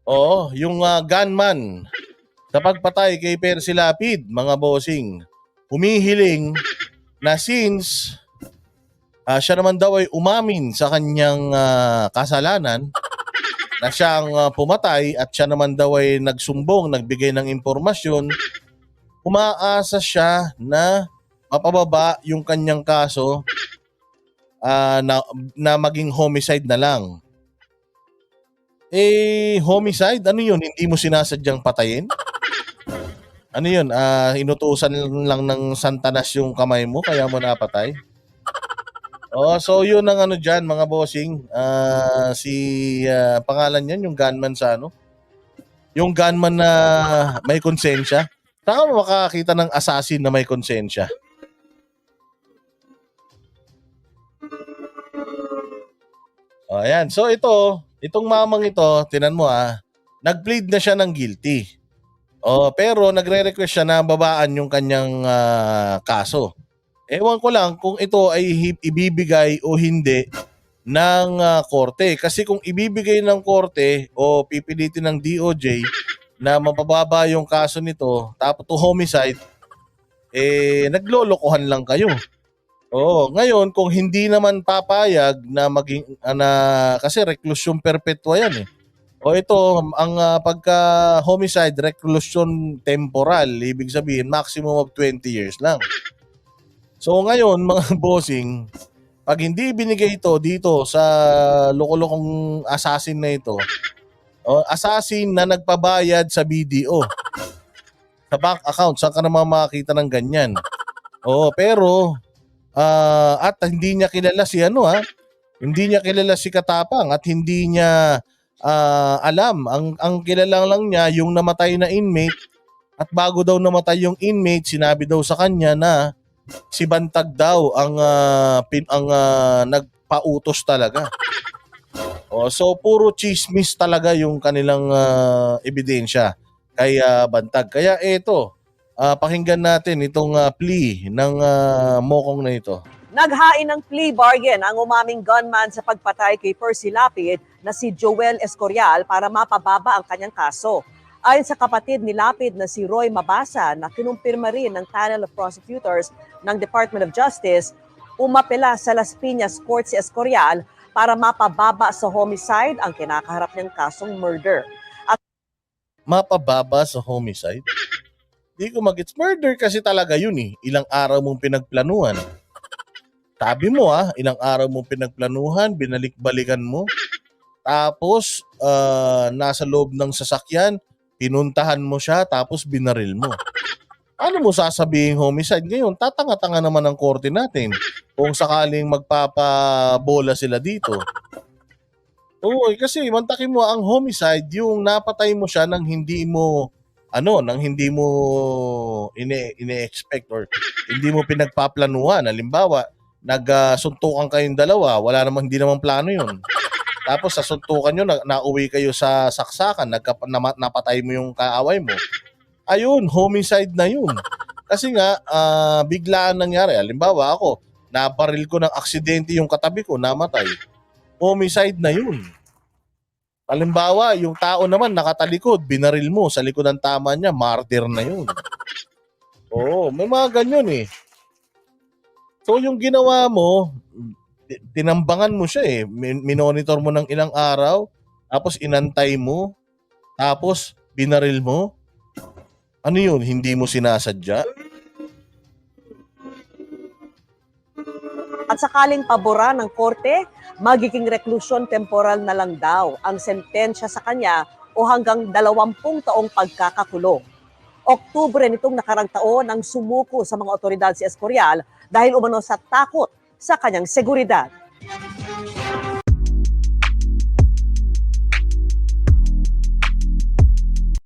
Oo, yung gunman sa pagpatay kay Percy Lapid, mga bossing, humihiling na since siya naman daw ay umamin sa kanyang kasalanan na siya ang pumatay at siya naman daw ay nagsumbong, nagbigay ng impormasyon, umaasa siya na mapababa yung kanyang kaso na maging homicide na lang. Homicide? Ano yun? Hindi mo sinasadyang patayin? Ano yun? Inutusan lang ng Santanas yung kamay mo kaya mo napatay? Oh, so yun ang ano dyan, mga bossing. Pangalan niyan, yung gunman sa ano? Yung gunman na may konsensya. Saan mo makakita ng assassin na may konsensya? Oh, ayan. So itong mamang ito, tinan mo nag-plead na siya ng guilty. Oh, pero nagre-request siya na babaan yung kanyang kaso. Ewan ko lang kung ito ay ibibigay o hindi ng korte. Kasi kung ibibigay ng korte o pipilitin ng DOJ na mapababa yung kaso nito, tapos to homicide, naglolokohan lang kayo. Oo, ngayon kung hindi naman papayag na maging kasi reclusion perpetua yan eh. O ito, ang pagka homicide reclusion temporal, ibig sabihin maximum of 20 years lang. So ngayon mga bossing, pag hindi binigay ito dito sa loko-lokong assassin na ito, assassin na nagpabayad sa BDO, sa bank account, saan ka naman makakita ng ganyan? Oo, pero at hindi niya kilala si hindi niya kilala si Katapang at hindi niya alam. Ang kilala lang niya yung namatay na inmate at bago daw namatay yung inmate, sinabi daw sa kanya na si Bantag daw ang nagpautos talaga. So puro chismis talaga yung kanilang ebidensya kay Bantag. Kaya ito, pakinggan natin itong plea ng mokong na ito. Naghain ng plea bargain ang umaming gunman sa pagpatay kay Percy Lapid na si Joel Escorial para mapababa ang kanyang kaso. Ayon sa kapatid ni Lapid na si Roy Mabasa na kinumpirma rin ng panel of prosecutors ng Department of Justice, umapela sa Las Piñas Court si Escorial para mapababa sa homicide ang kinakaharap niyang kasong murder. Mapababa sa homicide? Di ko mag-gets. Murder kasi talaga yun eh. Ilang araw mong pinagplanuhan. Sabi mo ilang araw mong pinagplanuhan, binalik-balikan mo. Tapos, nasa loob ng sasakyan, pinuntahan mo siya, tapos binaril mo. Ano mo sasabihin homicide? Ngayon, tatanga-tanga naman ang korte natin kung sakaling magpapabola sila dito. Oo, kasi mantakin mo ang homicide, yung napatay mo siya nang hindi mo ine-expect or hindi mo pinagpaplanuhan. Halimbawa, nagsuntukan kayong dalawa, hindi naman plano yun. Tapos sa suntukan nyo, nauwi kayo sa saksakan, napatay mo yung kaaway mo. Ayun, homicide na yun. Kasi nga, biglaan nangyari. Halimbawa ako, nabaril ko ng aksidente yung katabi ko, namatay. Homicide na yun. Halimbawa, yung tao naman nakatalikod, binaril mo sa likod ng tama niya, martyr na yun. Oo, may mga ganyan eh. So yung ginawa mo, tinambangan mo siya eh. Minonitor mo ng ilang araw, tapos inantay mo, tapos binaril mo. Ano yun? Hindi mo sinasadya? At sakaling pabora ng korte, magiging reclusion temporal na lang daw ang sentensya sa kanya o hanggang 20 taong pagkakakulong. Oktubre nitong nakarang taon nang sumuko sa mga otoridad si Escorial dahil umano sa takot sa kanyang seguridad.